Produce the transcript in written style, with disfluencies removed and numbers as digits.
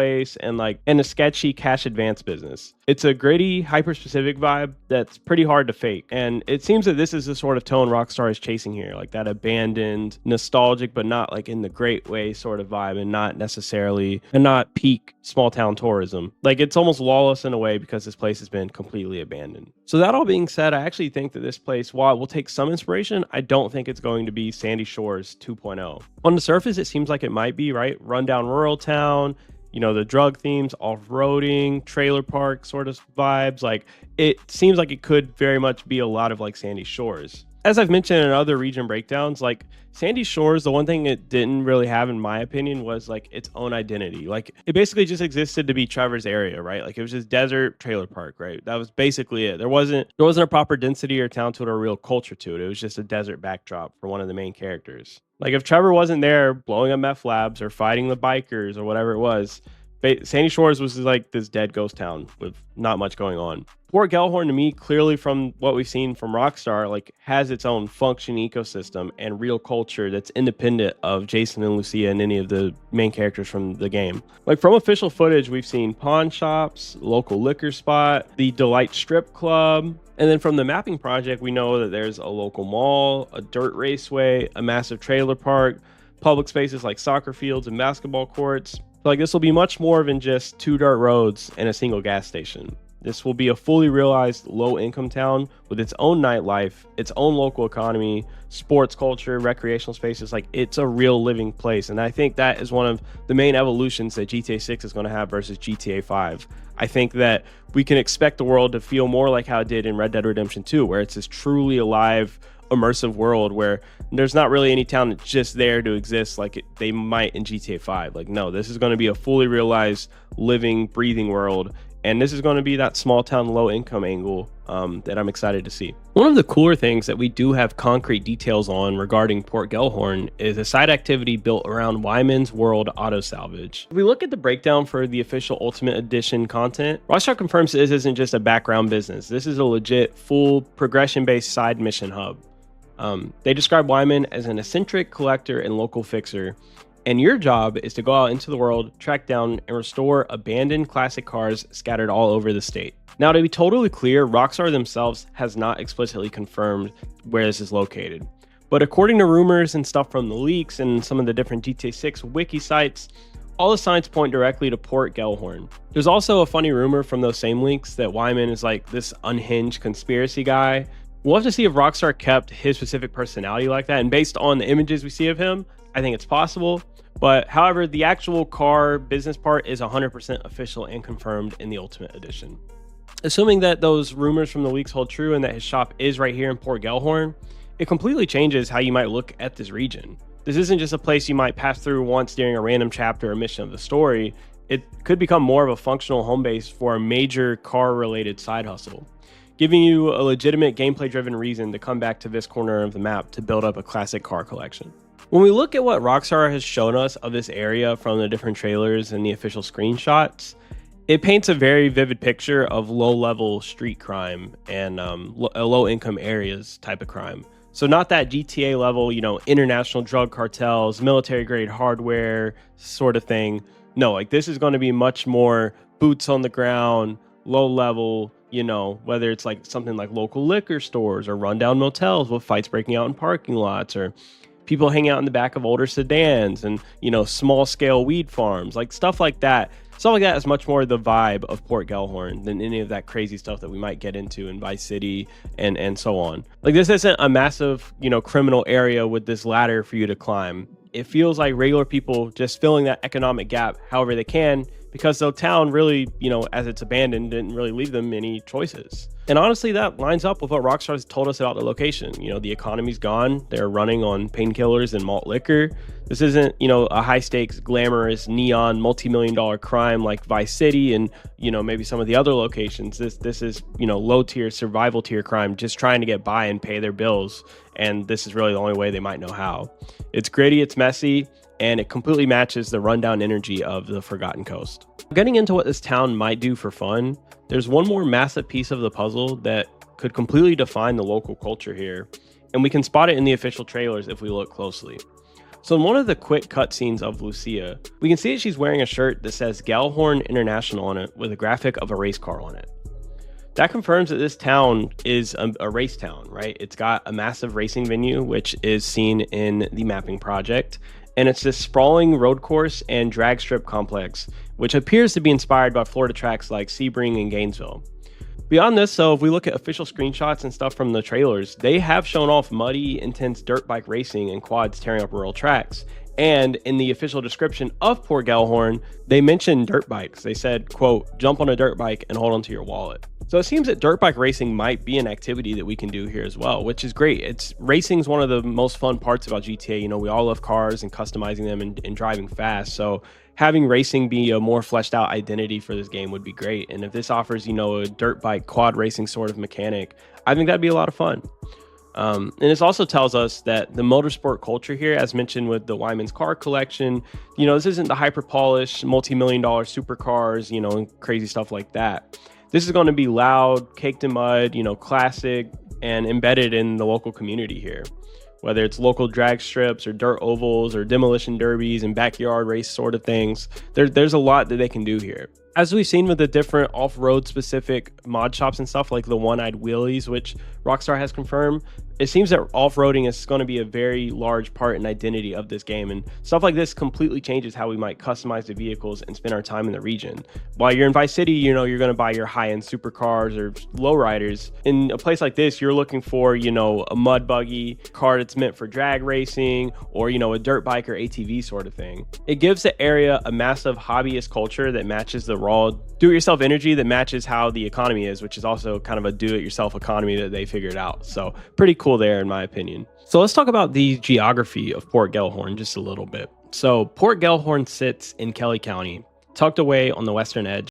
place and a sketchy cash advance business. It's a gritty, hyper-specific vibe that's pretty hard to fake. And it seems that this is the sort of tone Rockstar is chasing here, like that abandoned, nostalgic, but not like in the great way sort of vibe, and not peak small town tourism. Like it's almost lawless in a way because this place has been completely abandoned. So that all being said, I actually think that this place, while it will take some inspiration, I don't think it's going to be Sandy Shores 2.0. On the surface, it seems like it might be, right? Rundown rural town, the drug themes, off-roading, trailer park sort of vibes. Like it seems like it could very much be a lot of like Sandy Shores. As I've mentioned in other region breakdowns, like Sandy Shores, the one thing it didn't really have, in my opinion, was like its own identity. Like it basically just existed to be Trevor's area, right? Like it was just desert trailer park, right? That was basically it. There wasn't a proper density or town to it or a real culture to it. It was just a desert backdrop for one of the main characters. Like if Trevor wasn't there blowing up meth labs or fighting the bikers or whatever it was, Sandy Shores was like this dead ghost town with not much going on. Port Gellhorn, to me, clearly from what we've seen from Rockstar, like has its own functioning ecosystem and real culture that's independent of Jason and Lucia and any of the main characters from the game. Like from official footage, we've seen pawn shops, local liquor spot, the Delight Strip Club. And then from the mapping project, we know that there's a local mall, a dirt raceway, a massive trailer park, public spaces like soccer fields and basketball courts. So like this will be much more than just 2 dirt roads and a single gas station. This will be a fully realized low-income town with its own nightlife, its own local economy, sports culture, recreational spaces. Like it's a real living place. And I think that is one of the main evolutions that GTA 6 is going to have versus GTA 5. I think that we can expect the world to feel more like how it did in Red Dead Redemption 2, where it's this truly alive, immersive world where there's not really any town that's just there to exist like they might in GTA 5. Like, no, this is going to be a fully realized, living, breathing world. And this is going to be that small town, low income angle that I'm excited to see. One of the cooler things that we do have concrete details on regarding Port Gellhorn is a side activity built around Wyman's World Auto Salvage. If we look at the breakdown for the official Ultimate Edition content, Rockstar confirms this isn't just a background business. This is a legit, full, progression-based side mission hub. They describe Wyman as an eccentric collector and local fixer, and your job is to go out into the world, track down, and restore abandoned classic cars scattered all over the state. Now, to be totally clear, Rockstar themselves has not explicitly confirmed where this is located. But according to rumors and stuff from the leaks and some of the different GTA 6 wiki sites, all the signs point directly to Port Gellhorn. There's also a funny rumor from those same leaks that Wyman is like this unhinged conspiracy guy. We'll have to see if Rockstar kept his specific personality like that, and based on the images we see of him, I think it's possible. But however, the actual car business part is 100% official and confirmed in the Ultimate Edition. Assuming that those rumors from the leaks hold true and that his shop is right here in Port Gellhorn, it completely changes how you might look at this region. This isn't just a place you might pass through once during a random chapter or mission of the story. It could become more of a functional home base for a major car-related side hustle, giving you a legitimate gameplay-driven reason to come back to this corner of the map to build up a classic car collection. When we look at what Rockstar has shown us of this area from the different trailers and the official screenshots, it paints a very vivid picture of low-level street crime and low-income areas type of crime. So not that GTA level, international drug cartels, military-grade hardware sort of thing. No, like this is going to be much more boots on the ground, low-level, whether it's like something like local liquor stores or rundown motels with fights breaking out in parking lots, or people hanging out in the back of older sedans and, small scale weed farms, like stuff like that. Stuff like that is much more the vibe of Port Gellhorn than any of that crazy stuff that we might get into in Vice City and so on. Like this isn't a massive, criminal area with this ladder for you to climb. It feels like regular people just filling that economic gap however they can, because the town really, as it's abandoned, didn't really leave them any choices. And honestly, that lines up with what Rockstar's told us about the location. The economy's gone. They're running on painkillers and malt liquor. This isn't, a high-stakes, glamorous, neon, multi-million-dollar crime like Vice City and, maybe some of the other locations. This is, low-tier, survival-tier crime, just trying to get by and pay their bills. And this is really the only way they might know how. It's gritty, it's messy, and it completely matches the rundown energy of the Forgotten Coast. Getting into what this town might do for fun, there's one more massive piece of the puzzle that could completely define the local culture here, and we can spot it in the official trailers if we look closely. So in one of the quick cutscenes of Lucia, we can see that she's wearing a shirt that says Gellhorn International on it with a graphic of a race car on it. That confirms that this town is a race town, right? It's got a massive racing venue, which is seen in the mapping project. And it's this sprawling road course and drag strip complex, which appears to be inspired by Florida tracks like Sebring and Gainesville. Beyond this, so if we look at official screenshots and stuff from the trailers, they have shown off muddy, intense dirt bike racing and quads tearing up rural tracks. And in the official description of Port Gellhorn, they mentioned dirt bikes. They said, quote, jump on a dirt bike and hold onto your wallet. So it seems that dirt bike racing might be an activity that we can do here as well, which is great. Racing is one of the most fun parts about GTA. You know, we all love cars and customizing them and driving fast. So having racing be a more fleshed out identity for this game would be great. And if this offers, you know, a dirt bike quad racing sort of mechanic, I think that'd be a lot of fun. And this also tells us that the motorsport culture here, as mentioned with the Wyman's car collection, you know, this isn't the hyper polished multi-million-dollar supercars, you know, and crazy stuff like that. This is going to be loud, caked in mud, you know, classic, and embedded in the local community here. Whether it's local drag strips or dirt ovals or demolition derbies and backyard race sort of things, there's a lot that they can do here. As we've seen with the different off-road specific mod shops and stuff like the One-Eyed Wheelies, which Rockstar has confirmed, it seems that off-roading is going to be a very large part and identity of this game, and stuff like this completely changes how we might customize the vehicles and spend our time in the region. While you're in Vice City, you know, you're going to buy your high-end supercars or lowriders. In a place like this, you're looking for, you know, a mud buggy, car that's meant for drag racing, or, you know, a dirt bike or ATV sort of thing. It gives the area a massive hobbyist culture that matches the raw do-it-yourself energy that matches how the economy is, which is also kind of a do-it-yourself economy that they figured out. So pretty cool there in my opinion. So let's talk about the geography of Port Gellhorn just a little bit. So Port Gellhorn sits in Kelly County, tucked away on the western edge